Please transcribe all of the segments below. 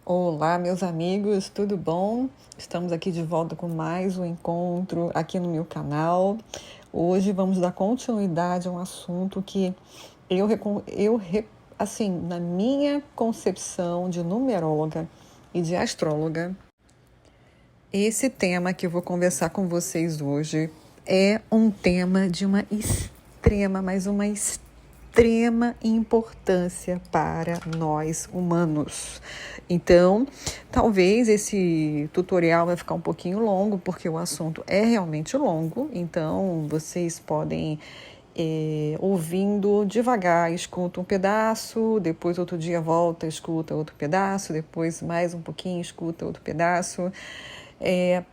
Olá, meus amigos, tudo bom? Estamos aqui de volta com mais um encontro aqui no meu canal. Hoje vamos dar continuidade a um assunto que assim, na minha concepção de numeróloga e de astróloga, esse tema que eu vou conversar com vocês hoje é um tema de uma extrema importância para nós humanos. Então, talvez esse tutorial vai ficar um pouquinho longo, porque o assunto é realmente longo. Então, vocês podem ouvindo devagar, escuta um pedaço, depois outro dia volta, escuta outro pedaço, depois mais um pouquinho, escuta outro pedaço.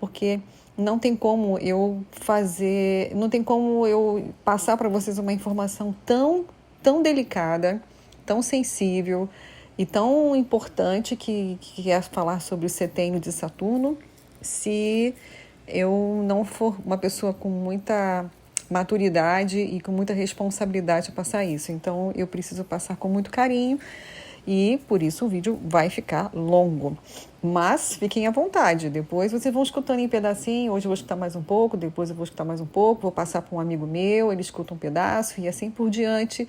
Porque não tem como não tem como eu passar para vocês uma informação tão delicada, tão sensível e tão importante que é falar sobre o setênio de Saturno, se eu não for uma pessoa com muita maturidade e com muita responsabilidade a passar isso. Então, eu preciso passar com muito carinho e por isso o vídeo vai ficar longo. Mas fiquem à vontade, depois vocês vão escutando em pedacinho. Hoje eu vou escutar mais um pouco, depois eu vou escutar mais um pouco, vou passar para um amigo meu, ele escuta um pedaço e assim por diante.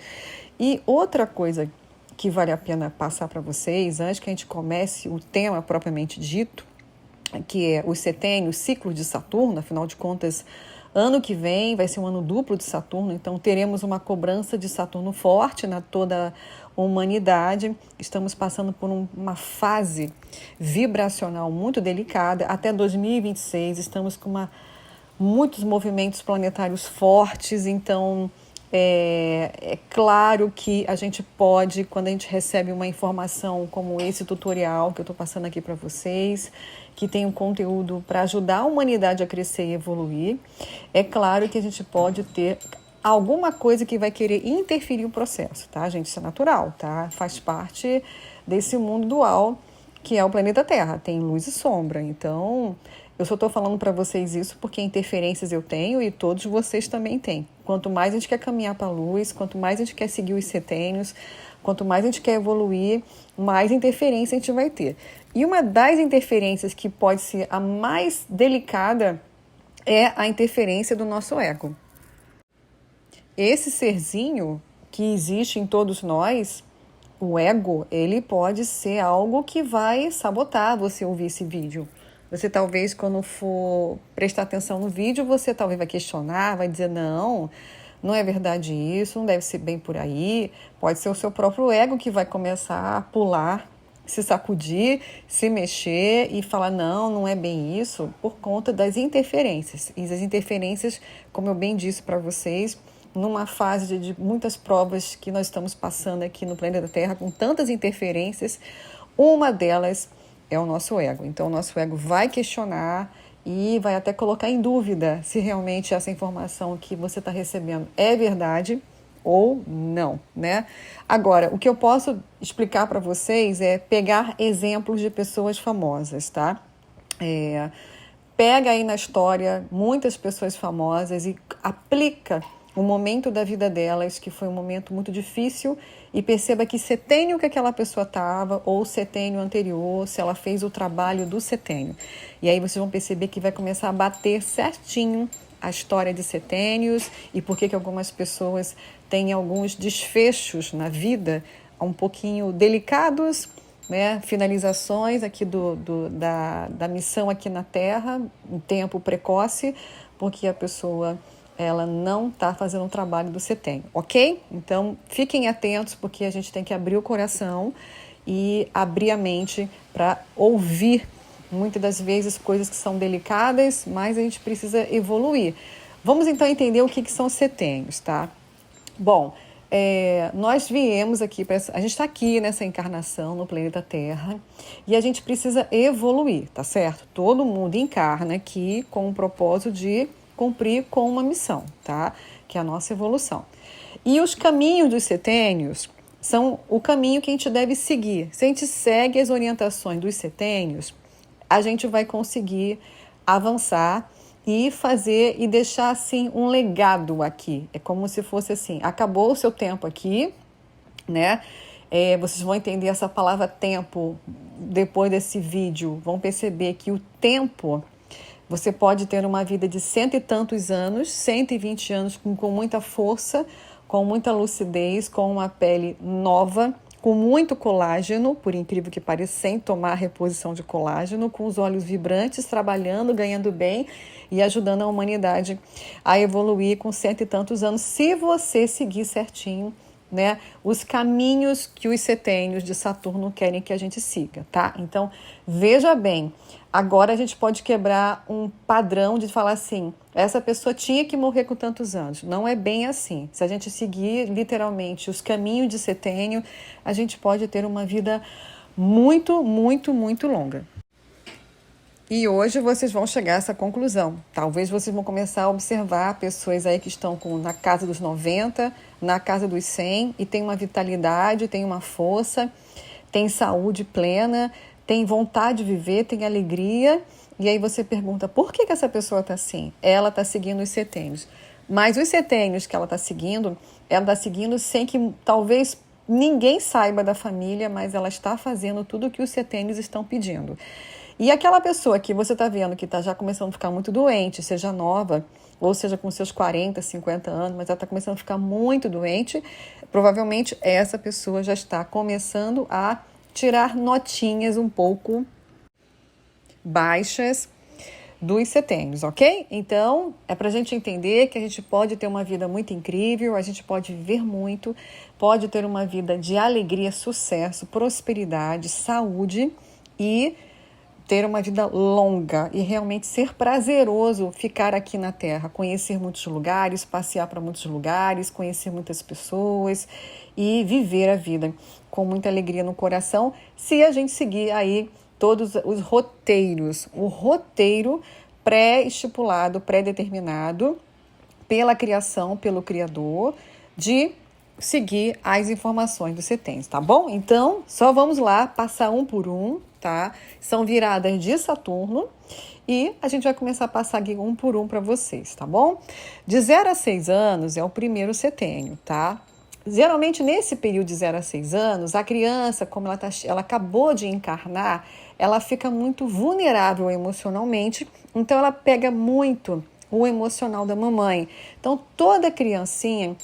E outra coisa que vale a pena passar para vocês, antes que a gente comece o tema propriamente dito, que é os setênios, ciclos de Saturno. Afinal de contas, ano que vem vai ser um ano duplo de Saturno, então teremos uma cobrança de Saturno forte na toda a humanidade. Estamos passando por uma fase vibracional muito delicada. Até 2026 estamos com muitos movimentos planetários fortes, então é claro que a gente pode, quando a gente recebe uma informação como esse tutorial que eu estou passando aqui para vocês, que tem um conteúdo para ajudar a humanidade a crescer e evoluir, é claro que a gente pode ter alguma coisa que vai querer interferir o processo, tá, gente? Isso é natural, tá? Faz parte desse mundo dual que é o planeta Terra, tem luz e sombra. Então, eu só estou falando para vocês isso porque interferências eu tenho e todos vocês também têm. Quanto mais a gente quer caminhar para a luz, quanto mais a gente quer seguir os setênios, quanto mais a gente quer evoluir, mais interferência a gente vai ter. E uma das interferências que pode ser a mais delicada é a interferência do nosso ego. Esse serzinho que existe em todos nós, o ego, ele pode ser algo que vai sabotar você ouvir esse vídeo. Você talvez, quando for prestar atenção no vídeo, você talvez vai questionar, vai dizer, não é verdade isso, não deve ser bem por aí. Pode ser o seu próprio ego que vai começar a pular, se sacudir, se mexer e falar, não é bem isso, por conta das interferências. E as interferências, como eu bem disse para vocês, numa fase de muitas provas que nós estamos passando aqui no planeta Terra, com tantas interferências, uma delas é o nosso ego. Então, o nosso ego vai questionar e vai até colocar em dúvida se realmente essa informação que você está recebendo é verdade ou não, né? Agora, o que eu posso explicar para vocês é pegar exemplos de pessoas famosas, tá? Pega aí na história muitas pessoas famosas e aplica o momento da vida delas, que foi um momento muito difícil, e perceba que setênio que aquela pessoa estava, ou setênio anterior, se ela fez o trabalho do setênio. E aí vocês vão perceber que vai começar a bater certinho a história de setênios e por que algumas pessoas têm alguns desfechos na vida um pouquinho delicados, né? Finalizações aqui da missão aqui na Terra, em tempo precoce, porque a pessoa ela não está fazendo o trabalho do setênio, ok? Então, fiquem atentos, porque a gente tem que abrir o coração e abrir a mente para ouvir, muitas das vezes, coisas que são delicadas, mas a gente precisa evoluir. Vamos, então, entender o que são setênios, tá? Bom, nós viemos aqui, a gente está aqui nessa encarnação no planeta Terra e a gente precisa evoluir, tá certo? Todo mundo encarna aqui com o propósito de cumprir com uma missão, tá? Que é a nossa evolução. E os caminhos dos setênios são o caminho que a gente deve seguir. Se a gente segue as orientações dos setênios, a gente vai conseguir avançar e fazer e deixar assim um legado aqui. É como se fosse assim, acabou o seu tempo aqui, né? Vocês vão entender essa palavra tempo depois desse vídeo, vão perceber que o tempo, você pode ter uma vida de 100 e tantos anos, 120 anos com muita força, com muita lucidez, com uma pele nova, com muito colágeno, por incrível que pareça, sem tomar reposição de colágeno, com os olhos vibrantes, trabalhando, ganhando bem e ajudando a humanidade a evoluir com 100 e tantos anos, se você seguir certinho, né, os caminhos que os setênios de Saturno querem que a gente siga, tá? Então, veja bem, agora a gente pode quebrar um padrão de falar assim, essa pessoa tinha que morrer com tantos anos. Não é bem assim. Se a gente seguir literalmente os caminhos de setênio, a gente pode ter uma vida muito, muito, muito longa. E hoje vocês vão chegar a essa conclusão. Talvez vocês vão começar a observar pessoas aí que estão na casa dos 90, na casa dos 100 e tem uma vitalidade, tem uma força, tem saúde plena, tem vontade de viver, tem alegria. E aí você pergunta, por que essa pessoa está assim? Ela está seguindo os setênios. Mas os setênios que ela está seguindo sem que talvez ninguém saiba da família, mas ela está fazendo tudo o que os setênios estão pedindo. E aquela pessoa que você está vendo que está já começando a ficar muito doente, seja nova, ou seja com seus 40, 50 anos, mas ela está começando a ficar muito doente, provavelmente essa pessoa já está começando a tirar notinhas um pouco baixas dos setênios, ok? Então, é para a gente entender que a gente pode ter uma vida muito incrível, a gente pode viver muito, pode ter uma vida de alegria, sucesso, prosperidade, saúde e ter uma vida longa e realmente ser prazeroso ficar aqui na Terra, conhecer muitos lugares, passear para muitos lugares, conhecer muitas pessoas e viver a vida com muita alegria no coração, se a gente seguir aí todos os roteiros, o roteiro pré-estipulado, pré-determinado pela criação, pelo Criador, de seguir as informações dos setênios, tá bom? Então, só vamos lá, passar um por um, tá? São viradas de Saturno e a gente vai começar a passar aqui um por um para vocês, tá bom? De 0 a 6 anos é o primeiro setênio, tá? Geralmente, nesse período de 0 a 6 anos, a criança, como ela acabou de encarnar, ela fica muito vulnerável emocionalmente, então ela pega muito o emocional da mamãe. Então, toda criancinha,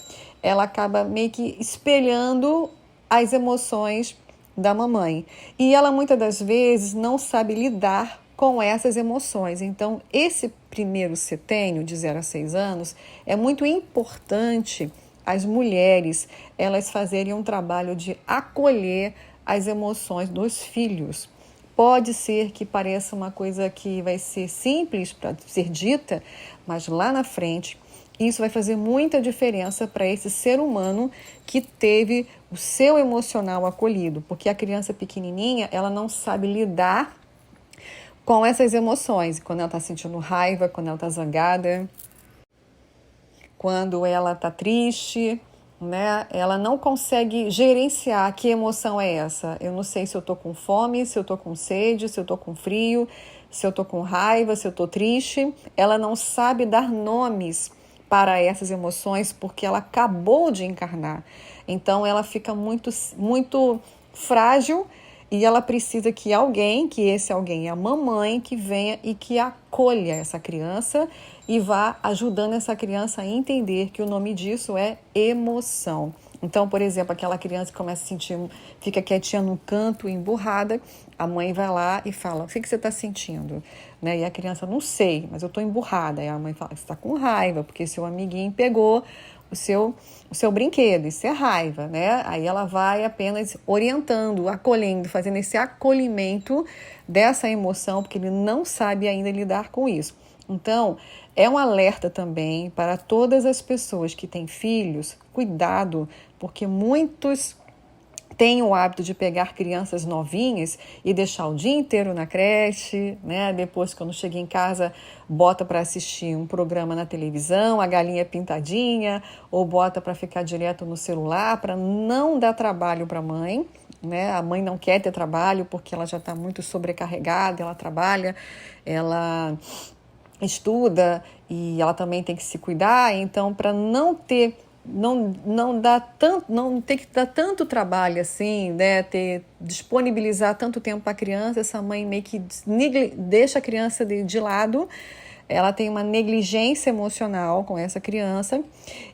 ela acaba meio que espelhando as emoções da mamãe. E ela, muitas das vezes, não sabe lidar com essas emoções. Então, esse primeiro setênio, de 0 a 6 anos, é muito importante as mulheres, elas fazerem um trabalho de acolher as emoções dos filhos. Pode ser que pareça uma coisa que vai ser simples para ser dita, mas lá na frente, isso vai fazer muita diferença para esse ser humano que teve o seu emocional acolhido, porque a criança pequenininha, ela não sabe lidar com essas emoções, quando ela está sentindo raiva, quando ela está zangada, quando ela está triste, né? Ela não consegue gerenciar que emoção é essa. Eu não sei se eu estou com fome, se eu estou com sede, se eu estou com frio, se eu estou com raiva, se eu estou triste. Ela não sabe dar nomes para essas emoções porque ela acabou de encarnar. Então ela fica muito, muito frágil e ela precisa que alguém, que esse alguém é a mamãe, que venha e que acolha essa criança e vá ajudando essa criança a entender que o nome disso é emoção. Então, por exemplo, aquela criança que começa a sentir, fica quietinha no canto, emburrada, a mãe vai lá e fala, o que você está sentindo? Né? E a criança, não sei, mas eu estou emburrada. Aí a mãe fala, você está com raiva, porque seu amiguinho pegou o seu brinquedo, isso é raiva, né? Aí ela vai apenas orientando, acolhendo, fazendo esse acolhimento dessa emoção, porque ele não sabe ainda lidar com isso. Então, é um alerta também para todas as pessoas que têm filhos, cuidado, porque muitos têm o hábito de pegar crianças novinhas e deixar o dia inteiro na creche, né? Depois, quando chega em casa, bota para assistir um programa na televisão, a galinha pintadinha, ou bota para ficar direto no celular, para não dar trabalho para a mãe, né? A mãe não quer ter trabalho porque ela já está muito sobrecarregada, ela trabalha, ela estuda e ela também tem que se cuidar, então para não ter não dá tanto, não tem que dar tanto trabalho assim, né? Disponibilizar tanto tempo para a criança, essa mãe meio que deixa a criança de lado, ela tem uma negligência emocional com essa criança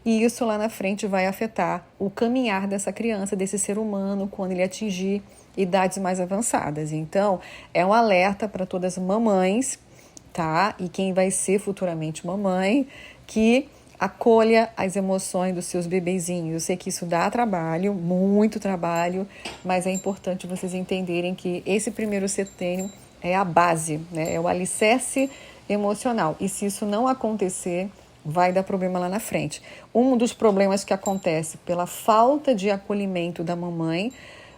e isso lá na frente vai afetar o caminhar dessa criança, desse ser humano, quando ele atingir idades mais avançadas. Então, é um alerta para todas as mamães, tá? E quem vai ser futuramente mamãe, que acolha as emoções dos seus bebezinhos. Eu sei que isso dá trabalho, muito trabalho, mas é importante vocês entenderem que esse primeiro setênio é a base, né? É o alicerce emocional. E se isso não acontecer, vai dar problema lá na frente. Um dos problemas que acontece pela falta de acolhimento da mamãe,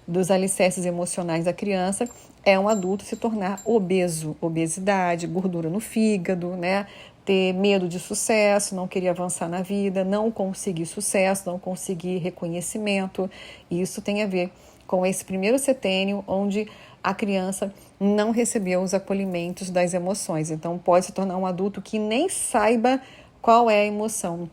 dos alicerces emocionais da criança, é um adulto se tornar obeso, obesidade, gordura no fígado, né? Ter medo de sucesso, não querer avançar na vida, não conseguir sucesso, não conseguir reconhecimento. E isso tem a ver com esse primeiro setênio, onde a criança não recebeu os acolhimentos das emoções. Então, pode se tornar um adulto que nem saiba qual é a emoção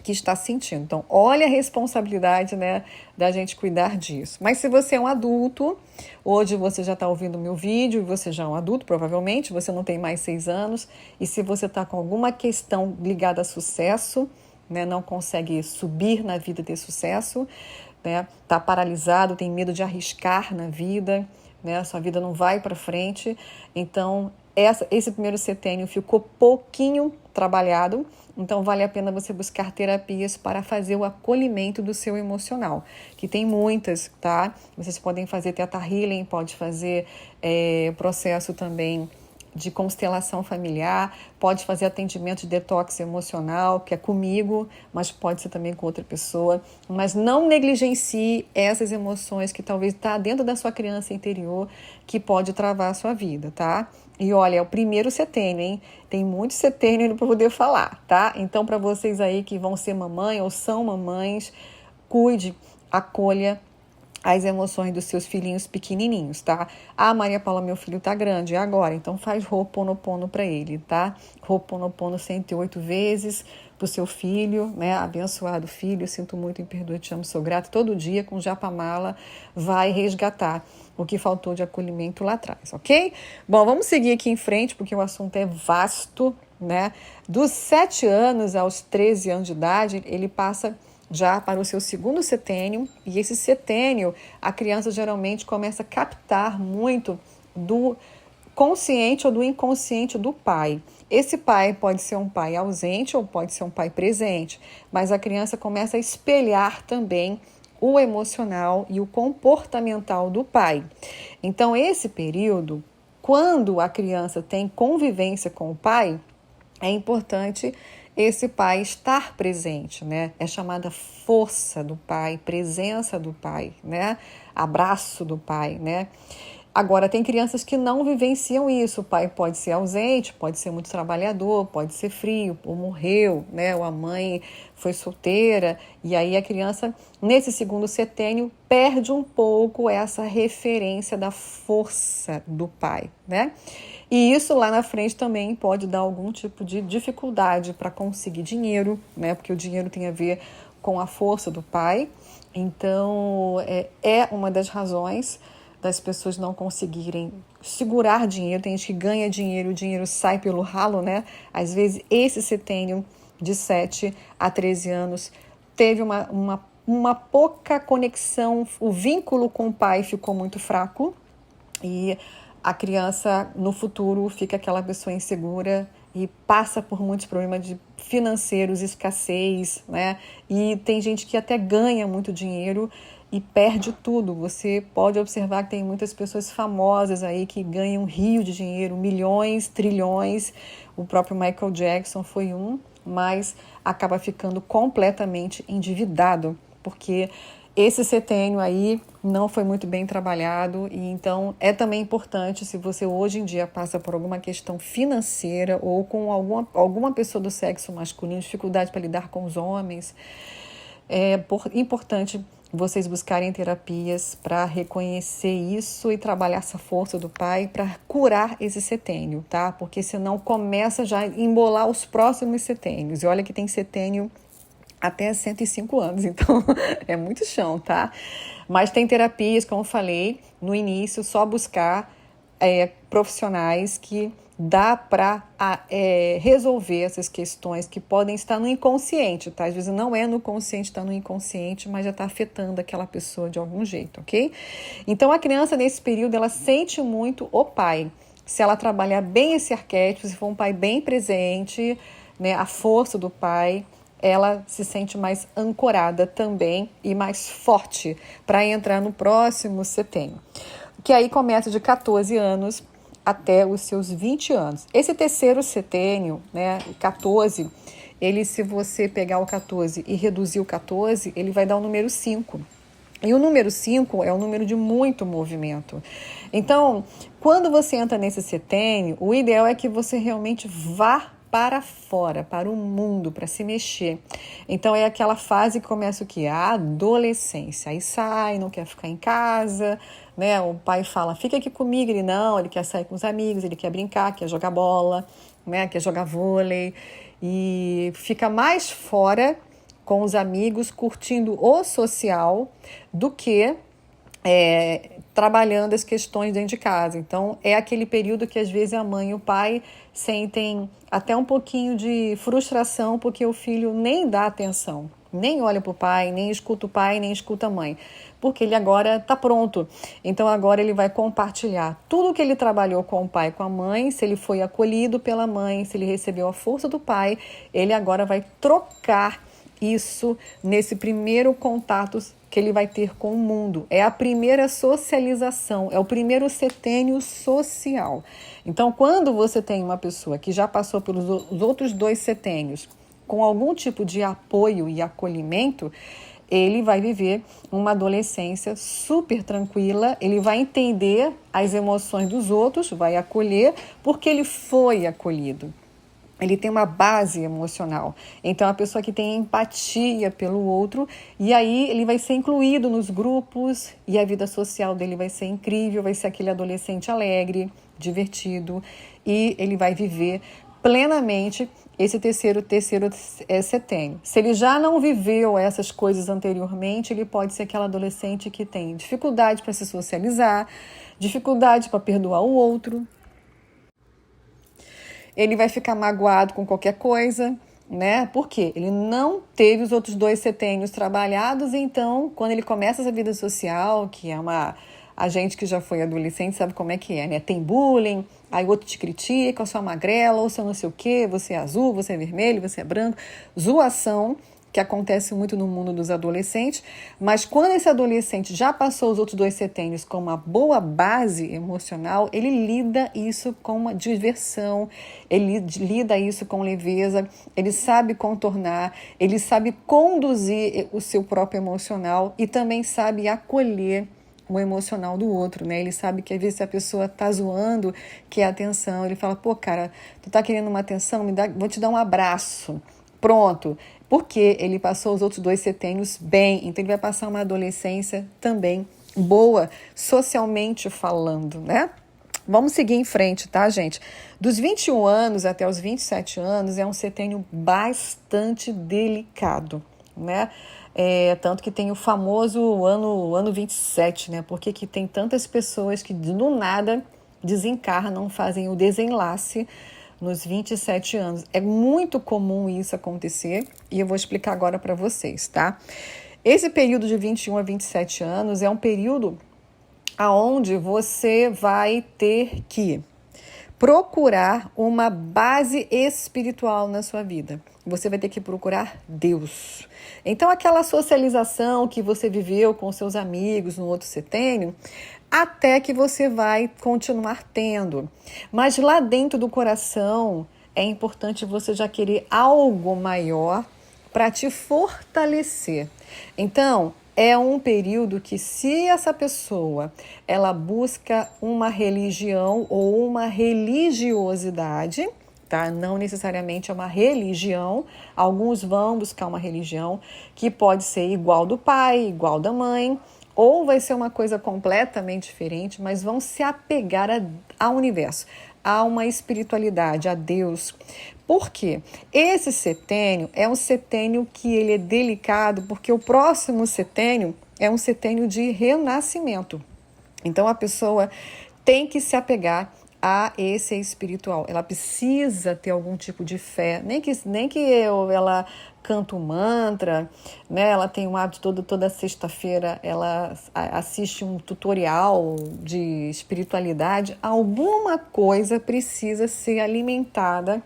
que está sentindo. Então, olha a responsabilidade, né, da gente cuidar disso. Mas se você é um adulto, hoje você já está ouvindo o meu vídeo, e você já é um adulto, provavelmente, você não tem mais 6 anos, e se você está com alguma questão ligada a sucesso, né, não consegue subir na vida de sucesso, né, está paralisado, tem medo de arriscar na vida, né, sua vida não vai para frente, então esse primeiro setênio ficou pouquinho trabalhado, então vale a pena você buscar terapias para fazer o acolhimento do seu emocional, que tem muitas, tá? Vocês podem fazer Theta Healing, pode fazer processo também de constelação familiar, pode fazer atendimento de detox emocional, que é comigo, mas pode ser também com outra pessoa. Mas não negligencie essas emoções que talvez está dentro da sua criança interior, que pode travar a sua vida, tá? E olha, é o primeiro setênio, hein? Tem muito setênio ainda para poder falar, tá? Então, para vocês aí que vão ser mamãe ou são mamães, cuide, acolha as emoções dos seus filhinhos pequenininhos, tá? Ah, Maria Paula, meu filho tá grande, é agora, então faz Ho'oponopono para ele, tá? Ho'oponopono 108 vezes pro seu filho, né? Abençoado filho, sinto muito, me perdoe, te amo, sou grato. Todo dia com Japamala vai resgatar o que faltou de acolhimento lá atrás, ok? Bom, vamos seguir aqui em frente, porque o assunto é vasto, né? Dos 7 anos aos 13 anos de idade, ele passa já para o seu segundo setênio, e esse setênio, a criança geralmente começa a captar muito do consciente ou do inconsciente do pai. Esse pai pode ser um pai ausente ou pode ser um pai presente, mas a criança começa a espelhar também o emocional e o comportamental do pai. Então, esse período, quando a criança tem convivência com o pai, é importante esse pai estar presente, né? É chamada força do pai, presença do pai, né? Abraço do pai, né? Agora, tem crianças que não vivenciam isso. O pai pode ser ausente, pode ser muito trabalhador, pode ser frio, ou morreu, né? Ou a mãe foi solteira. E aí a criança, nesse segundo setênio, perde um pouco essa referência da força do pai, né? E isso lá na frente também pode dar algum tipo de dificuldade para conseguir dinheiro, né? Porque o dinheiro tem a ver com a força do pai. Então, é uma das razões das pessoas não conseguirem segurar dinheiro. Tem gente que ganha dinheiro, o dinheiro sai pelo ralo, né? Às vezes, esse setênio de 7 a 13 anos teve uma pouca conexão, o vínculo com o pai ficou muito fraco e a criança, no futuro, fica aquela pessoa insegura e passa por muitos problemas financeiros, escassez, né? E tem gente que até ganha muito dinheiro e perde tudo. Você pode observar que tem muitas pessoas famosas aí que ganham um rio de dinheiro, milhões, trilhões. O próprio Michael Jackson foi um, mas acaba ficando completamente endividado, porque esse setênio aí não foi muito bem trabalhado e então é também importante, se você hoje em dia passa por alguma questão financeira ou com alguma pessoa do sexo masculino, dificuldade para lidar com os homens, importante vocês buscarem terapias para reconhecer isso e trabalhar essa força do pai para curar esse setênio, tá? Porque senão começa já a embolar os próximos setênios. E olha que tem setênio até 105 anos, então é muito chão, tá? Mas tem terapias, como eu falei no início, só buscar profissionais que dá para resolver essas questões que podem estar no inconsciente, tá? Às vezes não é no consciente, está no inconsciente, mas já está afetando aquela pessoa de algum jeito, ok? Então a criança nesse período, ela sente muito o pai. Se ela trabalhar bem esse arquétipo, se for um pai bem presente, né, a força do pai, ela se sente mais ancorada também e mais forte para entrar no próximo setênio, que aí começa de 14 anos até os seus 20 anos. Esse terceiro setênio, né, 14, ele, se você pegar o 14 e reduzir o 14, ele vai dar o número 5. E o número 5 é um número de muito movimento. Então, quando você entra nesse setênio, o ideal é que você realmente vá para fora, para o mundo, para se mexer. Então é aquela fase que começa o quê? A adolescência. Aí sai, não quer ficar em casa, né? O pai fala, fica aqui comigo. Ele não, ele quer sair com os amigos, ele quer brincar, quer jogar bola, né? Quer jogar vôlei. E fica mais fora com os amigos, curtindo o social, do que trabalhando as questões dentro de casa. Então, é aquele período que às vezes a mãe e o pai sentem até um pouquinho de frustração porque o filho nem dá atenção, nem olha para o pai, nem escuta o pai, nem escuta a mãe, porque ele agora está pronto. Então, agora ele vai compartilhar tudo que ele trabalhou com o pai e com a mãe, se ele foi acolhido pela mãe, se ele recebeu a força do pai, ele agora vai trocar isso nesse primeiro contato que ele vai ter com o mundo. É a primeira socialização, é o primeiro setênio social. Então, quando você tem uma pessoa que já passou pelos outros 2 setênios com algum tipo de apoio e acolhimento, ele vai viver uma adolescência super tranquila, ele vai entender as emoções dos outros, vai acolher, porque ele foi acolhido. Ele tem uma base emocional. Então, a pessoa que tem empatia pelo outro, e aí ele vai ser incluído nos grupos, e a vida social dele vai ser incrível, vai ser aquele adolescente alegre, divertido, e ele vai viver plenamente esse terceiro setênio. Se ele já não viveu essas coisas anteriormente, ele pode ser aquele adolescente que tem dificuldade para se socializar, dificuldade para perdoar o outro. Ele vai ficar magoado com qualquer coisa, né? Por quê? Ele não teve os outros 2 setênios trabalhados, então, quando ele começa essa vida social, que é a gente que já foi adolescente sabe como é que é, né? Tem bullying, aí o outro te critica, eu sou magrela, ou sou não sei o quê, você é azul, você é vermelho, você é branco. Zoação, que acontece muito no mundo dos adolescentes, mas quando esse adolescente já passou os outros 2 setênios com uma boa base emocional, ele lida isso com uma diversão, ele lida isso com leveza, ele sabe contornar, ele sabe conduzir o seu próprio emocional e também sabe acolher o emocional do outro, né? Ele sabe que às vezes a pessoa tá zoando, quer atenção, ele fala, pô, cara, tu tá querendo uma atenção? Vou te dar um abraço. Pronto, porque ele passou os outros 2 setênios bem, então ele vai passar uma adolescência também boa, socialmente falando, né? Vamos seguir em frente, tá, gente? Dos 21 anos até os 27 anos é um setênio bastante delicado, né? Tanto que tem o famoso ano 27, né? Porque que tem tantas pessoas que do nada desencarnam, fazem o desenlace nos 27 anos. É muito comum isso acontecer e eu vou explicar agora para vocês, tá? Esse período de 21 a 27 anos é um período aonde você vai ter que procurar uma base espiritual na sua vida. Você vai ter que procurar Deus. Então, aquela socialização que você viveu com seus amigos no outro setênio, até que você vai continuar tendo. Mas lá dentro do coração, é importante você já querer algo maior para te fortalecer. Então, é um período que, se essa pessoa ela busca uma religião ou uma religiosidade, tá? Não necessariamente é uma religião, alguns vão buscar uma religião que pode ser igual do pai, igual da mãe, ou vai ser uma coisa completamente diferente, mas vão se apegar ao universo. a uma espiritualidade, a Deus. Por quê? Esse setênio é um setênio que ele é delicado, porque o próximo setênio é um setênio de renascimento. Então, a pessoa tem que se apegar a esse espiritual. Ela precisa ter algum tipo de fé, nem que ela canta um mantra, né? Ela tem um hábito toda sexta-feira, ela assiste um tutorial de espiritualidade. Alguma coisa precisa ser alimentada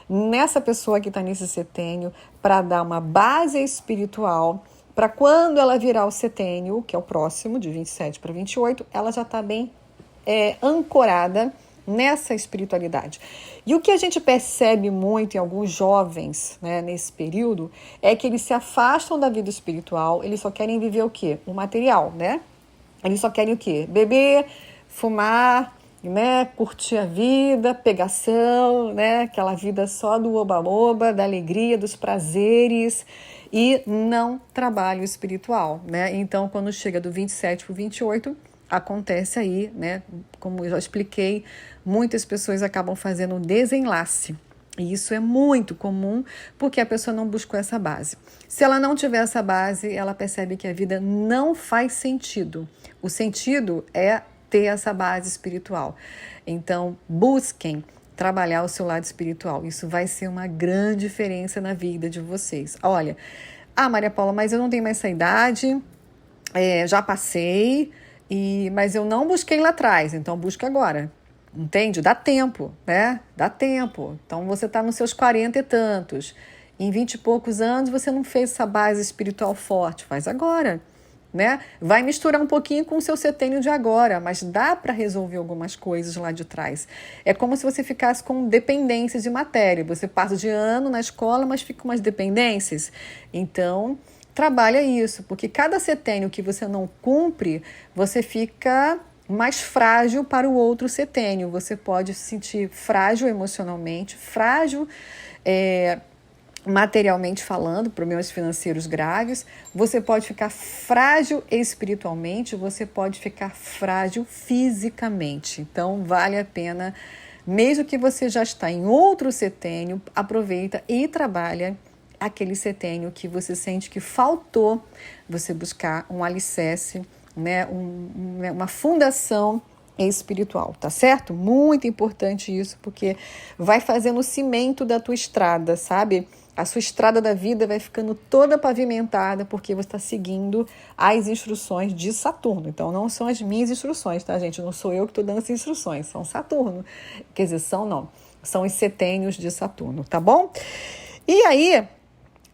nessa pessoa que está nesse setênio para dar uma base espiritual, para quando ela virar o setênio, que é o próximo, de 27 para 28, ela já está bem ancorada nessa espiritualidade. E o que a gente percebe muito em alguns jovens, né, nesse período, é que eles se afastam da vida espiritual, eles só querem viver o quê? O material, né? Eles só querem o quê? Beber, fumar, né, curtir a vida, pegação, né, aquela vida só do oba-oba, da alegria, dos prazeres, e não trabalho espiritual, né? Então, quando chega do 27 para o 28, acontece aí, né? Como eu já expliquei, muitas pessoas acabam fazendo um desenlace. E isso é muito comum porque a pessoa não buscou essa base. Se ela não tiver essa base, ela percebe que a vida não faz sentido. O sentido é ter essa base espiritual. Então, busquem trabalhar o seu lado espiritual. Isso vai ser uma grande diferença na vida de vocês. Olha, Maria Paula, mas eu não tenho mais essa idade, já passei, mas eu não busquei lá atrás, então busca agora. Entende? Dá tempo, né? Dá tempo. Então você está nos seus 40 e tantos. Em 20 e poucos anos você não fez essa base espiritual forte. Faz agora, né? Vai misturar um pouquinho com o seu setênio de agora, mas dá para resolver algumas coisas lá de trás. É como se você ficasse com dependências de matéria. Você passa de ano na escola, mas fica com umas dependências. Então, trabalha isso, porque cada setênio que você não cumpre, você fica mais frágil para o outro setênio. Você pode se sentir frágil emocionalmente, frágil materialmente falando, problemas financeiros graves. Você pode ficar frágil espiritualmente, você pode ficar frágil fisicamente. Então, vale a pena, mesmo que você já está em outro setênio, aproveita e trabalha aquele setênio que você sente que faltou você buscar um alicerce, né, uma fundação espiritual, tá certo? Muito importante isso, porque vai fazendo o cimento da tua estrada, sabe? A sua estrada da vida vai ficando toda pavimentada porque você está seguindo as instruções de Saturno. Então, não são as minhas instruções, tá, gente? Não sou eu que estou dando essas instruções, são Saturno. Quer dizer, são os setênios de Saturno, tá bom? E aí,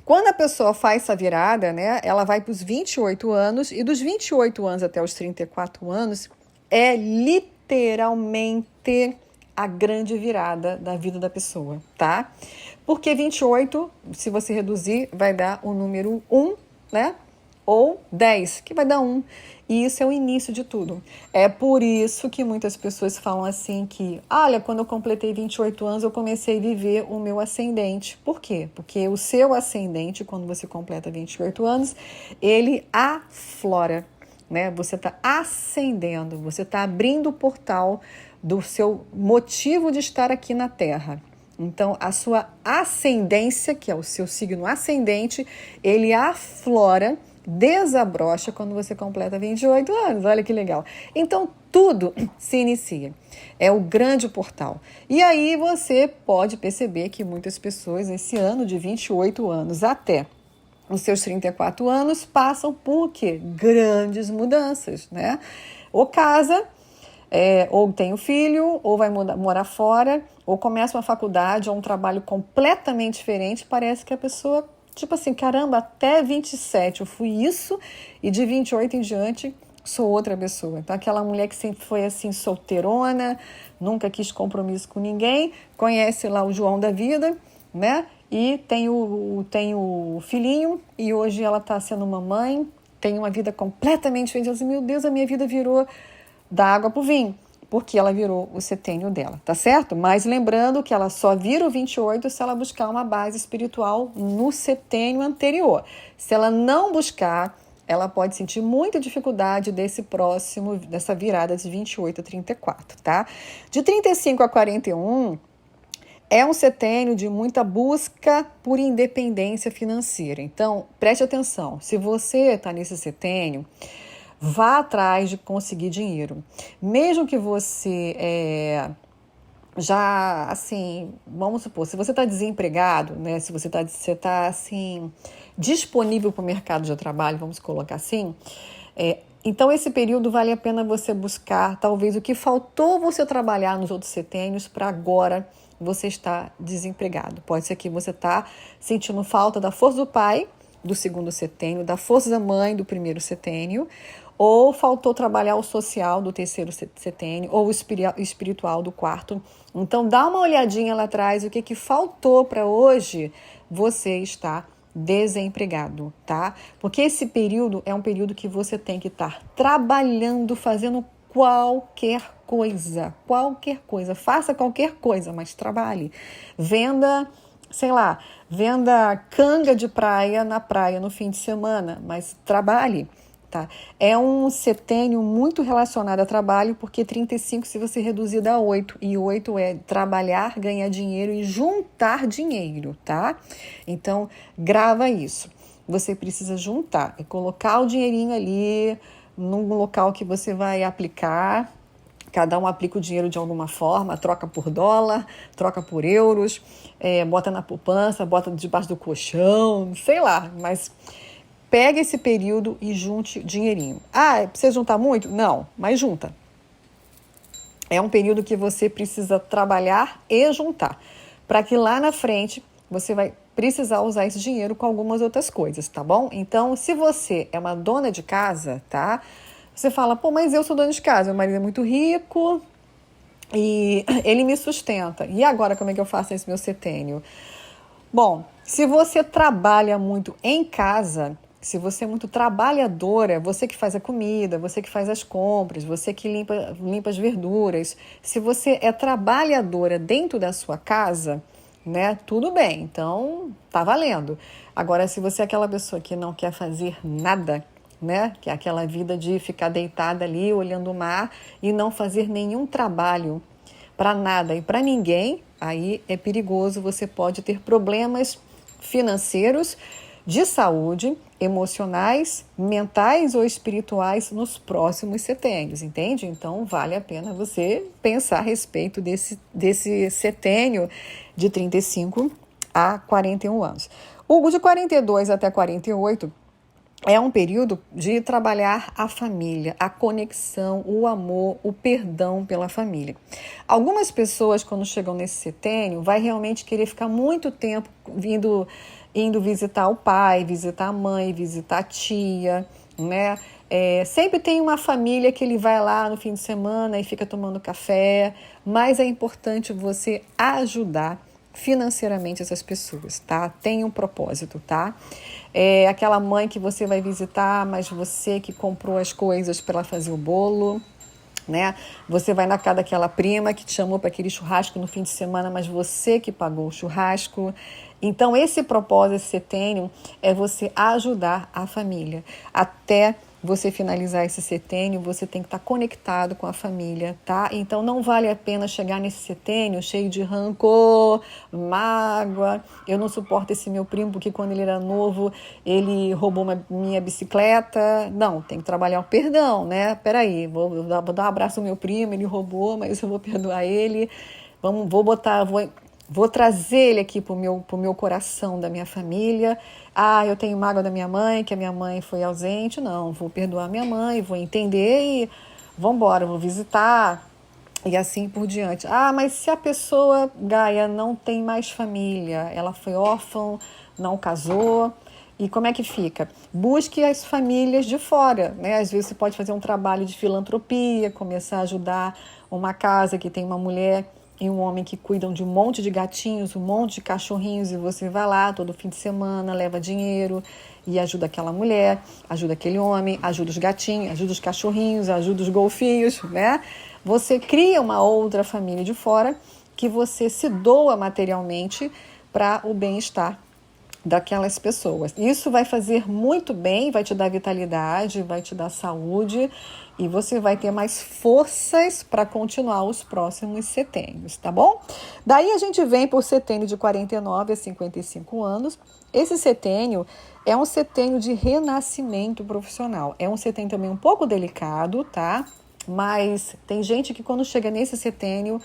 quando a pessoa faz essa virada, né, ela vai para os 28 anos, e dos 28 anos até os 34 anos, é literalmente a grande virada da vida da pessoa, tá? Porque 28, se você reduzir, vai dar o número 1, né? Ou 10, que vai dar 1. E isso é o início de tudo. É por isso que muitas pessoas falam assim que, olha, quando eu completei 28 anos, eu comecei a viver o meu ascendente. Por quê? Porque o seu ascendente, quando você completa 28 anos, ele aflora, né? Você está ascendendo, você está abrindo o portal do seu motivo de estar aqui na Terra. Então, a sua ascendência, que é o seu signo ascendente, ele aflora, desabrocha quando você completa 28 anos. Olha que legal. Então, tudo se inicia. É o grande portal. E aí você pode perceber que muitas pessoas, esse ano de 28 anos até os seus 34 anos, passam por quê? Grandes mudanças, né? Ou casa, ou tem um filho, ou vai morar fora, ou começa uma faculdade ou um trabalho completamente diferente. Parece que a pessoa, tipo assim, caramba, até 27 eu fui isso, e de 28 em diante sou outra pessoa. Então, aquela mulher que sempre foi assim, solteirona, nunca quis compromisso com ninguém, conhece lá o João da vida, né? E tem o filhinho, e hoje ela está sendo mamãe, tem uma vida completamente diferente. Ela diz, meu Deus, a minha vida virou da água pro vinho, porque ela virou o setênio dela, tá certo? Mas lembrando que ela só vira o 28 se ela buscar uma base espiritual no setênio anterior. Se ela não buscar, ela pode sentir muita dificuldade dessa virada de 28 a 34, tá? De 35 a 41, é um setênio de muita busca por independência financeira. Então, preste atenção, se você está nesse setênio, vá atrás de conseguir dinheiro. Mesmo que você já, assim, vamos supor, se você está desempregado, né, se você tá assim, disponível para o mercado de trabalho, vamos colocar assim, então esse período vale a pena você buscar, talvez, o que faltou você trabalhar nos outros setênios para agora você estar desempregado. Pode ser que você está sentindo falta da força do pai, do segundo setênio, da força da mãe, do primeiro setênio, ou faltou trabalhar o social do terceiro setênio, ou o espiritual do quarto. Então, dá uma olhadinha lá atrás, o que faltou para hoje você estar desempregado, tá? Porque esse período é um período que você tem que estar trabalhando, fazendo qualquer coisa, faça qualquer coisa, mas trabalhe. Venda, sei lá, venda canga de praia na praia no fim de semana, mas trabalhe. Tá? É um setênio muito relacionado a trabalho, porque 35 se você reduzir dá 8, e 8 é trabalhar, ganhar dinheiro e juntar dinheiro, tá? Então, grava isso. Você precisa juntar, colocar o dinheirinho ali num local que você vai aplicar. Cada um aplica o dinheiro de alguma forma, troca por dólar, troca por euros, bota na poupança, bota debaixo do colchão, sei lá, mas pega esse período e junte dinheirinho. Precisa juntar muito? Não, mas junta. É um período que você precisa trabalhar e juntar, para que lá na frente você vai precisar usar esse dinheiro com algumas outras coisas, tá bom? Então, se você é uma dona de casa, tá? Você fala, mas eu sou dona de casa, meu marido é muito rico e ele me sustenta. E agora, como é que eu faço esse meu setênio? Bom, se você trabalha muito em casa, se você é muito trabalhadora, você que faz a comida, você que faz as compras, você que limpa as verduras, se você é trabalhadora dentro da sua casa, né, tudo bem, então tá valendo. Agora, se você é aquela pessoa que não quer fazer nada, né, que é aquela vida de ficar deitada ali olhando o mar e não fazer nenhum trabalho para nada e para ninguém, aí é perigoso, você pode ter problemas financeiros, de saúde, emocionais, mentais ou espirituais nos próximos setênios, entende? Então, vale a pena você pensar a respeito desse setênio de 35 a 41 anos. O de 42 até 48 é um período de trabalhar a família, a conexão, o amor, o perdão pela família. Algumas pessoas, quando chegam nesse setênio, vai realmente querer ficar muito tempo indo visitar o pai, visitar a mãe, visitar a tia, né? Sempre tem uma família que ele vai lá no fim de semana e fica tomando café, mas é importante você ajudar financeiramente essas pessoas, tá? Tem um propósito, tá? Aquela mãe que você vai visitar, mas você que comprou as coisas para ela fazer o bolo, né? Você vai na casa daquela prima que te chamou para aquele churrasco no fim de semana, mas você que pagou o churrasco. Então, esse propósito, esse setênio, é você ajudar a família. Até você finalizar esse setênio, você tem que estar conectado com a família, tá? Então, não vale a pena chegar nesse setênio cheio de rancor, mágoa. Eu não suporto esse meu primo porque quando ele era novo, ele roubou minha bicicleta. Não, tem que trabalhar o perdão, né? Peraí, vou dar um abraço ao meu primo, ele roubou, mas eu vou perdoar ele. Vou trazer ele aqui pro meu coração da minha família. Eu tenho mágoa da minha mãe, que a minha mãe foi ausente. Não, vou perdoar minha mãe, vou entender e vamos embora, vou visitar e assim por diante. Mas se a pessoa, Gaia, não tem mais família, ela foi órfã, não casou, e como é que fica? Busque as famílias de fora, né? Às vezes você pode fazer um trabalho de filantropia, começar a ajudar uma casa que tem uma mulher e um homem que cuidam de um monte de gatinhos, um monte de cachorrinhos, e você vai lá todo fim de semana, leva dinheiro e ajuda aquela mulher, ajuda aquele homem, ajuda os gatinhos, ajuda os cachorrinhos, ajuda os golfinhos, né? Você cria uma outra família de fora que você se doa materialmente para o bem-estar daquelas pessoas. Isso vai fazer muito bem, vai te dar vitalidade, vai te dar saúde e você vai ter mais forças para continuar os próximos setênios, tá bom? Daí a gente vem por setênio de 49 a 55 anos. Esse setênio é um setênio de renascimento profissional. É um setênio também um pouco delicado, tá? Mas tem gente que quando chega nesse setênio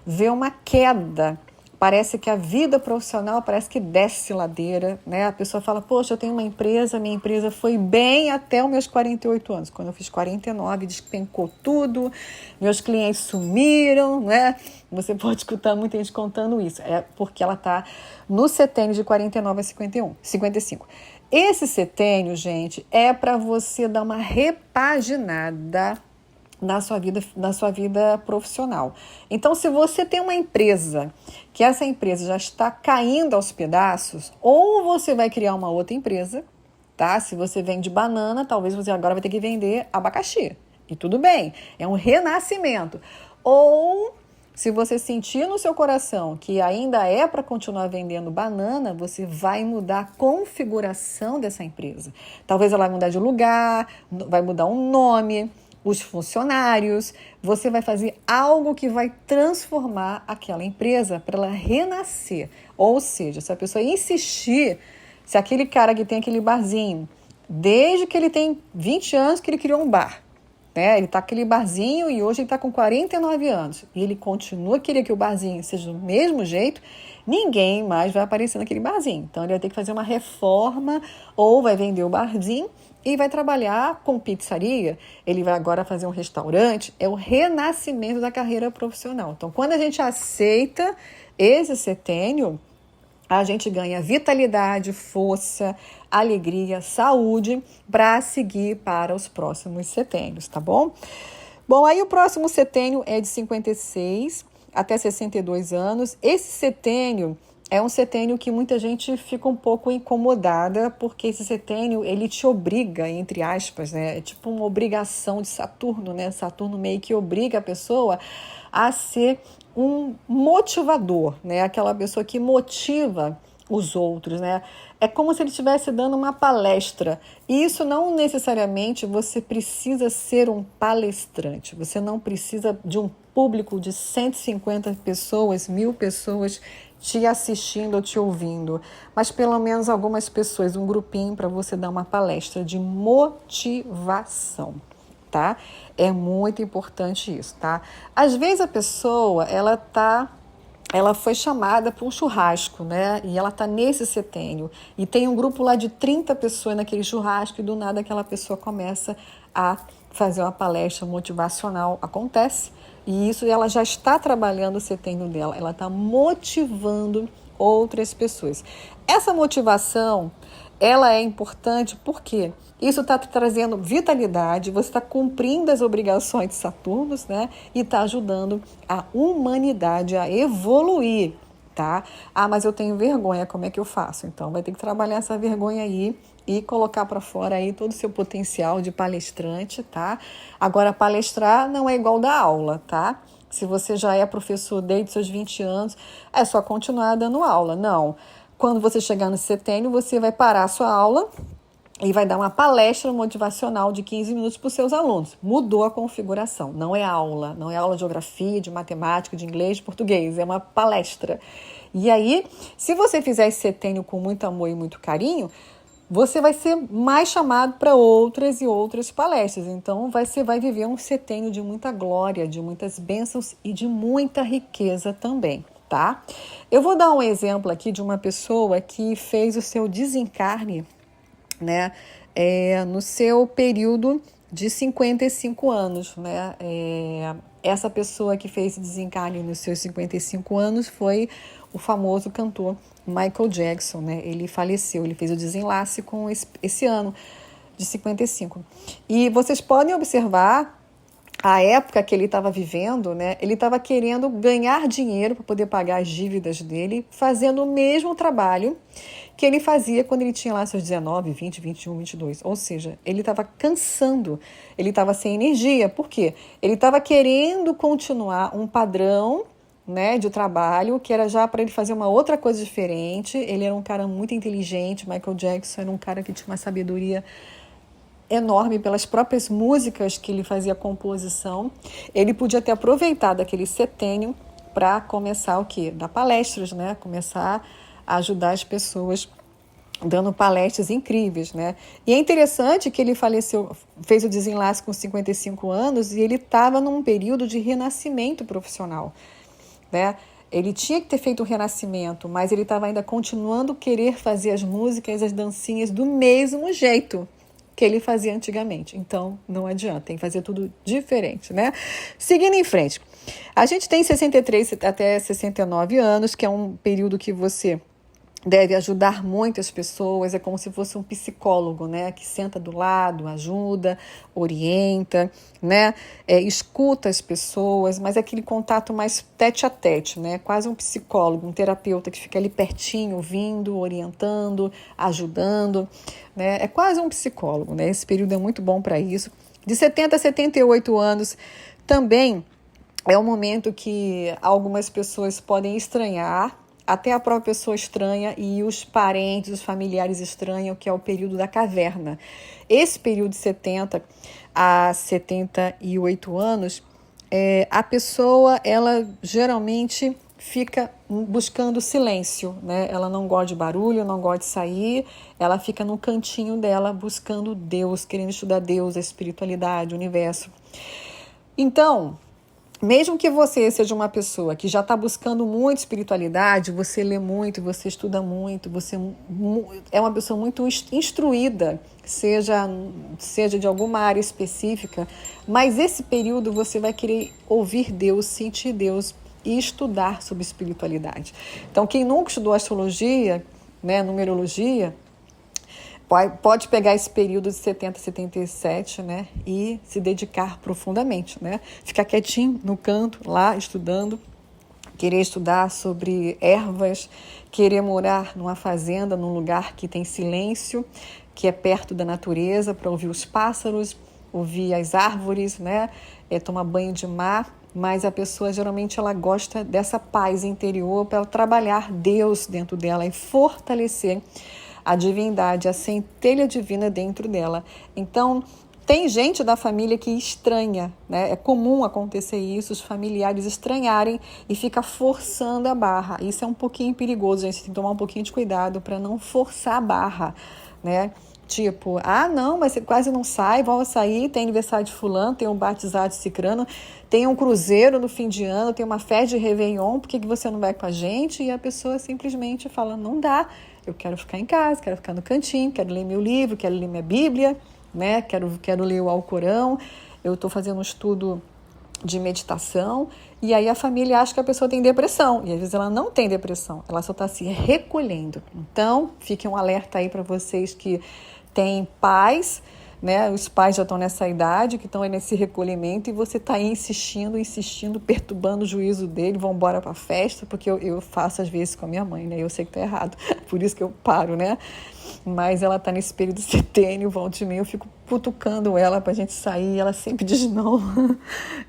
vê uma queda. Parece que a vida profissional parece que desce ladeira, né? A pessoa fala, poxa, eu tenho uma empresa, minha empresa foi bem até os meus 48 anos. Quando eu fiz 49, despencou tudo, meus clientes sumiram, né? Você pode escutar muita gente contando isso. É porque ela está no setênio de 49 a 55. Esse setênio, gente, é para você dar uma repaginada na sua vida profissional. Então, se você tem uma empresa, que essa empresa já está caindo aos pedaços, ou você vai criar uma outra empresa, tá? Se você vende banana, talvez você agora vai ter que vender abacaxi. E tudo bem, é um renascimento. Ou, se você sentir no seu coração que ainda é para continuar vendendo banana, você vai mudar a configuração dessa empresa. Talvez ela vai mudar de lugar, vai mudar um nome, os funcionários, você vai fazer algo que vai transformar aquela empresa para ela renascer. Ou seja, se a pessoa insistir, se aquele cara que tem aquele barzinho, desde que ele tem 20 anos que ele criou um bar, né? Ele está aquele barzinho e hoje ele está com 49 anos e ele continua a querer que o barzinho seja do mesmo jeito, ninguém mais vai aparecer naquele barzinho. Então ele vai ter que fazer uma reforma ou vai vender o barzinho e vai trabalhar com pizzaria, ele vai agora fazer um restaurante, é o renascimento da carreira profissional. Então, quando a gente aceita esse setênio, a gente ganha vitalidade, força, alegria, saúde para seguir para os próximos setênios, tá bom? Bom, aí o próximo setênio é de 56 até 62 anos. Esse setênio é um setênio que muita gente fica um pouco incomodada, porque esse setênio, ele te obriga, entre aspas, né? É tipo uma obrigação de Saturno, né? Saturno meio que obriga a pessoa a ser um motivador, né? Aquela pessoa que motiva os outros, né? É como se ele estivesse dando uma palestra. E isso não necessariamente você precisa ser um palestrante. Você não precisa de um público de 150 pessoas, 1000 pessoas te assistindo ou te ouvindo, mas pelo menos algumas pessoas, um grupinho para você dar uma palestra de motivação, tá? É muito importante isso, tá? Às vezes a pessoa, ela foi chamada para um churrasco, né? E ela está nesse setênio. E tem um grupo lá de 30 pessoas naquele churrasco e do nada aquela pessoa começa a fazer uma palestra motivacional. Acontece. E isso ela já está trabalhando o setênio dela. Ela está motivando outras pessoas. Essa motivação, ela é importante porque isso está trazendo vitalidade, você está cumprindo as obrigações de Saturno, né? E está ajudando a humanidade a evoluir, tá? Ah, mas eu tenho vergonha, como é que eu faço? Então, vai ter que trabalhar essa vergonha aí e colocar para fora aí todo o seu potencial de palestrante, tá? Agora, palestrar não é igual dar aula, tá? Se você já é professor desde seus 20 anos, é só continuar dando aula. Não. Quando você chegar no setênio, você vai parar a sua aula e vai dar uma palestra motivacional de 15 minutos para os seus alunos. Mudou a configuração. Não é aula de geografia, de matemática, de inglês, de português. É uma palestra. E aí, se você fizer esse setênio com muito amor e muito carinho, você vai ser mais chamado para outras e outras palestras. Então, você vai viver um setênio de muita glória, de muitas bênçãos e de muita riqueza também, tá? Eu vou dar um exemplo aqui de uma pessoa que fez o seu desencarne, né, no seu período de 55 anos, né? Essa pessoa que fez esse desencarne nos seus 55 anos foi o famoso cantor Michael Jackson, né? Ele faleceu, ele fez o desenlace com esse ano de 55. E vocês podem observar a época que ele estava vivendo, né? Ele estava querendo ganhar dinheiro para poder pagar as dívidas dele, fazendo o mesmo trabalho que ele fazia quando ele tinha lá seus 19, 20, 21, 22. Ou seja, ele estava cansando, ele estava sem energia. Por quê? Ele estava querendo continuar um padrão né, de trabalho, que era já para ele fazer uma outra coisa diferente. Ele era um cara muito inteligente, Michael Jackson era um cara que tinha uma sabedoria enorme pelas próprias músicas que ele fazia composição. Ele podia ter aproveitado aquele setênio para começar o quê? Dar palestras, né? Começar a ajudar as pessoas dando palestras incríveis, né? E é interessante que ele faleceu, fez o desenlace com 55 anos e ele estava num período de renascimento profissional, né? Ele tinha que ter feito o renascimento, mas ele estava ainda continuando a querer fazer as músicas, as dancinhas do mesmo jeito que ele fazia antigamente. Então, não adianta, tem que fazer tudo diferente, né? Seguindo em frente, a gente tem 63 até 69 anos, que é um período que você deve ajudar muitas pessoas, é como se fosse um psicólogo, né, que senta do lado, ajuda, orienta, né, escuta as pessoas, mas é aquele contato mais tete a tete, né, quase um psicólogo, um terapeuta que fica ali pertinho, ouvindo, orientando, ajudando, né, é quase um psicólogo, né, esse período é muito bom para isso. De 70 a 78 anos também é um momento que algumas pessoas podem estranhar, até a própria pessoa estranha e os parentes, os familiares estranham, que é o período da caverna. Esse período de 70 a 78 anos, a pessoa, ela geralmente fica buscando silêncio, né? Ela não gosta de barulho, não gosta de sair, ela fica no cantinho dela buscando Deus, querendo estudar Deus, a espiritualidade, o universo. Então, mesmo que você seja uma pessoa que já está buscando muito espiritualidade, você lê muito, você estuda muito, você é uma pessoa muito instruída, seja de alguma área específica, mas esse período você vai querer ouvir Deus, sentir Deus e estudar sobre espiritualidade. Então, quem nunca estudou astrologia, né, numerologia, pode pegar esse período de 70 a 77, né, e se dedicar profundamente, né? Ficar quietinho no canto, lá, estudando, querer estudar sobre ervas, querer morar numa fazenda, num lugar que tem silêncio, que é perto da natureza, para ouvir os pássaros, ouvir as árvores, né, tomar banho de mar. Mas a pessoa, geralmente, ela gosta dessa paz interior para trabalhar Deus dentro dela e fortalecer a divindade, a centelha divina dentro dela. Então, tem gente da família que estranha, né? É comum acontecer isso, os familiares estranharem e fica forçando a barra. Isso é um pouquinho perigoso, a gente tem que tomar um pouquinho de cuidado para não forçar a barra, né? Tipo, não, mas você quase não sai, vamos sair, tem aniversário de fulano, tem um batizado de cicrano, tem um cruzeiro no fim de ano, tem uma festa de Réveillon, por que você não vai com a gente? E a pessoa simplesmente fala, não dá, eu quero ficar em casa, quero ficar no cantinho, quero ler meu livro, quero ler minha Bíblia, né? Quero ler o Alcorão, eu estou fazendo um estudo de meditação, e aí a família acha que a pessoa tem depressão, e às vezes ela não tem depressão, ela só está se recolhendo. Então, fique um alerta aí para vocês que têm pais, né? Os pais já estão nessa idade, que estão aí nesse recolhimento, e você está aí insistindo, perturbando o juízo dele, vão embora para a festa, porque eu faço às vezes com a minha mãe, né? Eu sei que está errado, por isso que eu paro, né? Mas ela está nesse período setênio, volta e meia, eu fico cutucando ela para a gente sair, ela sempre diz não.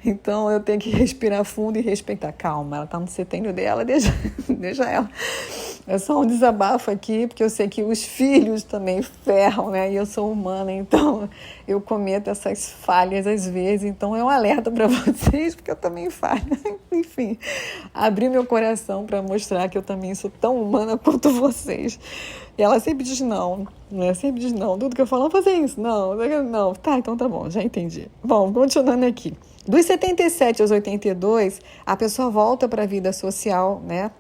Então eu tenho que respirar fundo e respeitar. Calma, ela está no setênio dela, deixa ela. É só um desabafo aqui, porque eu sei que os filhos também ferram, né? E eu sou humana, então eu cometo essas falhas às vezes. Então é um alerta para vocês, porque eu também falho. Enfim, abri meu coração para mostrar que eu também sou tão humana quanto vocês. E ela sempre diz não, né? Sempre diz não. Tudo que eu falo, não fazer isso, não. Tá, então tá bom, já entendi. Bom, continuando aqui. Dos 77 aos 82, a pessoa volta para a vida social, né?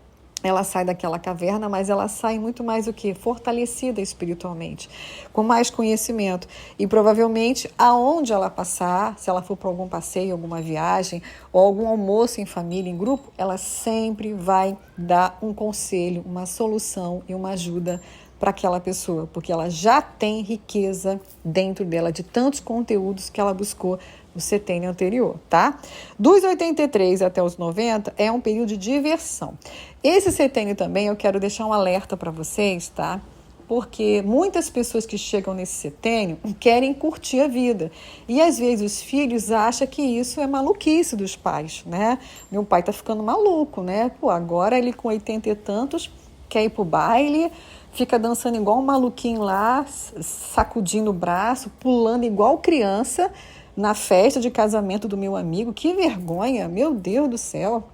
Ela sai daquela caverna, mas ela sai muito mais o quê? Fortalecida espiritualmente, com mais conhecimento. E provavelmente, aonde ela passar, se ela for para algum passeio, alguma viagem, ou algum almoço em família, em grupo, ela sempre vai dar um conselho, uma solução e uma ajuda para aquela pessoa, porque ela já tem riqueza dentro dela de tantos conteúdos que ela buscou no setênio anterior, tá? Dos 83 até os 90 é um período de diversão. Esse setênio também eu quero deixar um alerta para vocês, tá? Porque muitas pessoas que chegam nesse setênio querem curtir a vida. E às vezes os filhos acham que isso é maluquice dos pais, né? Meu pai tá ficando maluco, né? Pô, agora ele com 80 e tantos quer ir pro baile, fica dançando igual um maluquinho lá, sacudindo o braço, pulando igual criança na festa de casamento do meu amigo. Que vergonha, meu Deus do céu.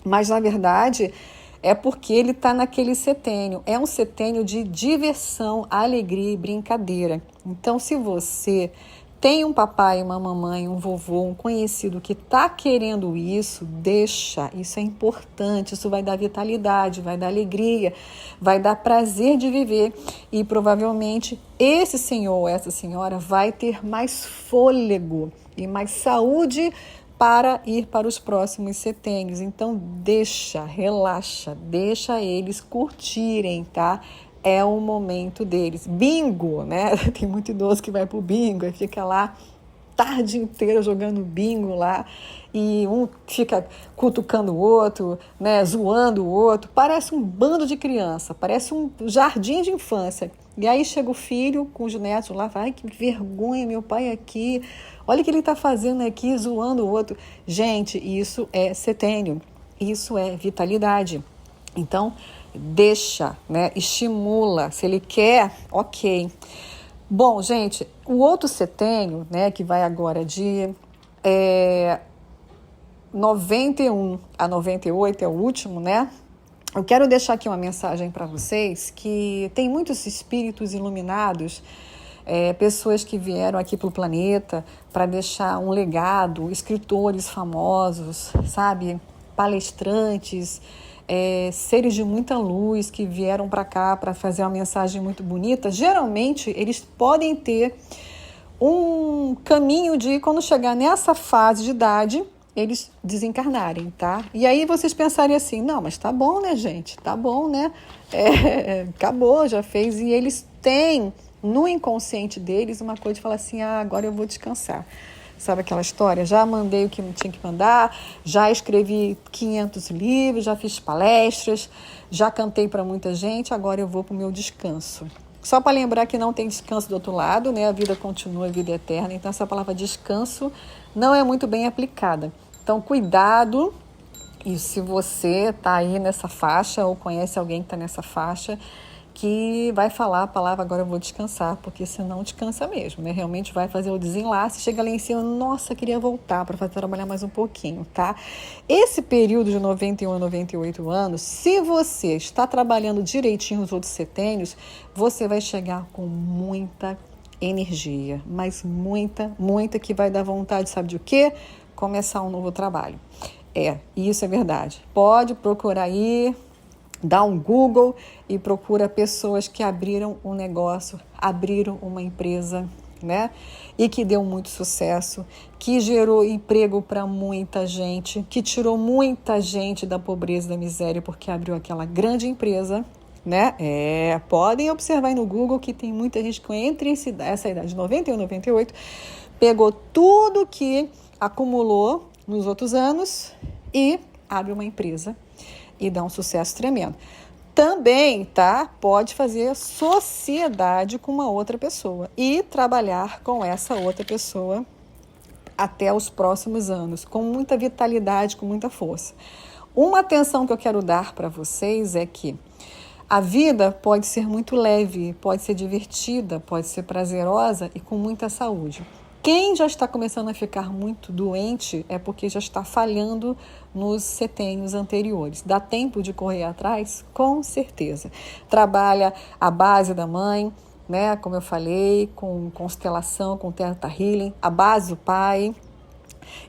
Mas na verdade é porque ele está naquele setênio. É um setênio de diversão, alegria e brincadeira. Então, se você tem um papai, uma mamãe, um vovô, um conhecido que está querendo isso, deixa. Isso é importante, isso vai dar vitalidade, vai dar alegria, vai dar prazer de viver. E provavelmente esse senhor ou essa senhora vai ter mais fôlego e mais saúde para ir para os próximos setênios. Então relaxa, deixa eles curtirem, tá? É o momento deles. Bingo, né? Tem muito idoso que vai pro bingo e fica lá tarde inteira jogando bingo lá, e um fica cutucando o outro, né, zoando o outro. Parece um bando de criança, parece um jardim de infância. E aí chega o filho com os netos lá, vai, que vergonha, meu pai aqui, olha o que ele está fazendo aqui, zoando o outro. Gente, isso é setênio, isso é vitalidade. Então, deixa, né, estimula, se ele quer, ok. Bom, gente, o outro setênio, né, que vai agora de 91 a 98, é o último, né? Eu quero deixar aqui uma mensagem para vocês que tem muitos espíritos iluminados, pessoas que vieram aqui para o planeta para deixar um legado, escritores famosos, sabe? Palestrantes, seres de muita luz que vieram para cá para fazer uma mensagem muito bonita. Geralmente, eles podem ter um caminho de, quando chegar nessa fase de idade, eles desencarnarem, tá? E aí vocês pensarem assim, não, mas tá bom, né, gente? Tá bom, né? Acabou, já fez. E eles têm no inconsciente deles uma coisa de falar assim, agora eu vou descansar. Sabe aquela história? Já mandei o que tinha que mandar, já escrevi 500 livros, já fiz palestras, já cantei para muita gente, agora eu vou para o meu descanso. Só para lembrar que não tem descanso do outro lado, né? A vida continua, a vida é eterna. Então, essa palavra descanso não é muito bem aplicada. Então, cuidado. E se você está aí nessa faixa ou conhece alguém que está nessa faixa, que vai falar a palavra, agora eu vou descansar, porque senão descansa mesmo, né? Realmente vai fazer o desenlace, chega lá em cima, nossa, queria voltar para trabalhar mais um pouquinho, tá? Esse período de 91 a 98 anos, se você está trabalhando direitinho os outros setênios, você vai chegar com muita energia, mas muita, que vai dar vontade, sabe de o quê? Começar um novo trabalho. Isso é verdade. Pode procurar aí, dá um Google e procura pessoas que abriram um negócio, abriram uma empresa, né? E que deu muito sucesso, que gerou emprego para muita gente, que tirou muita gente da pobreza e da miséria porque abriu aquela grande empresa, né? Podem observar aí no Google que tem muita gente que entre essa idade de 91 e 98 pegou tudo que acumulou nos outros anos e abre uma empresa e dá um sucesso tremendo. Também, tá? Pode fazer sociedade com uma outra pessoa e trabalhar com essa outra pessoa até os próximos anos, com muita vitalidade, com muita força. Uma atenção que eu quero dar para vocês é que a vida pode ser muito leve, pode ser divertida, pode ser prazerosa e com muita saúde. Quem já está começando a ficar muito doente é porque já está falhando nos setênios anteriores. Dá tempo de correr atrás? Com certeza. Trabalha a base da mãe, né? Como eu falei, com constelação, com Theta Healing, a base do pai.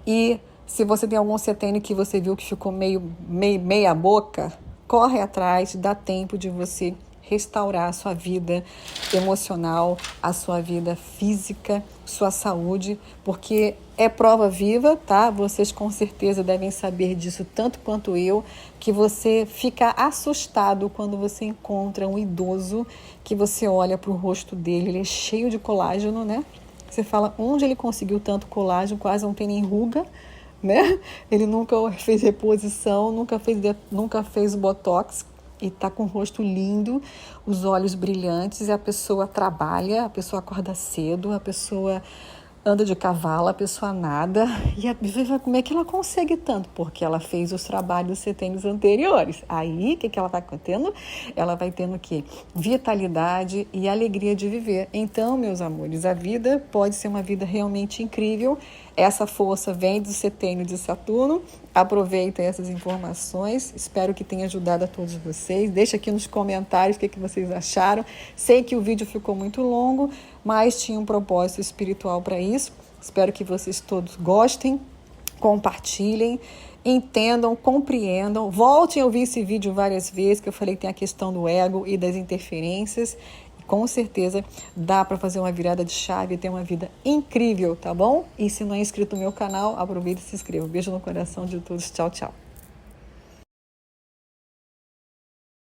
E se você tem algum setênio que você viu que ficou meia boca, corre atrás, dá tempo de você restaurar a sua vida emocional, a sua vida física, sua saúde, porque é prova viva, tá? Vocês com certeza devem saber disso tanto quanto eu, que você fica assustado quando você encontra um idoso que você olha para o rosto dele, ele é cheio de colágeno, né? Você fala, onde ele conseguiu tanto colágeno, quase não tem nem ruga, né? Ele nunca fez reposição, nunca fez botox, e tá com o rosto lindo, os olhos brilhantes, e a pessoa trabalha, a pessoa acorda cedo, a pessoa anda de cavalo, a pessoa nada, e a pessoa, como é que ela consegue tanto? Porque ela fez os trabalhos setênios anteriores. Aí, o que ela vai tendo? Ela vai tendo o quê? Vitalidade e alegria de viver. Então, meus amores, a vida pode ser uma vida realmente incrível. Essa força vem do setênio de Saturno. Aproveitem essas informações. Espero que tenha ajudado a todos vocês. Deixa aqui nos comentários o que vocês acharam. Sei que o vídeo ficou muito longo, mas tinha um propósito espiritual para isso. Espero que vocês todos gostem, compartilhem, entendam, compreendam. Voltem a ouvir esse vídeo várias vezes, que eu falei que tem a questão do ego e das interferências. Com certeza dá para fazer uma virada de chave e ter uma vida incrível, tá bom? E se não é inscrito no meu canal, aproveita e se inscreva. Beijo no coração de todos. Tchau, tchau.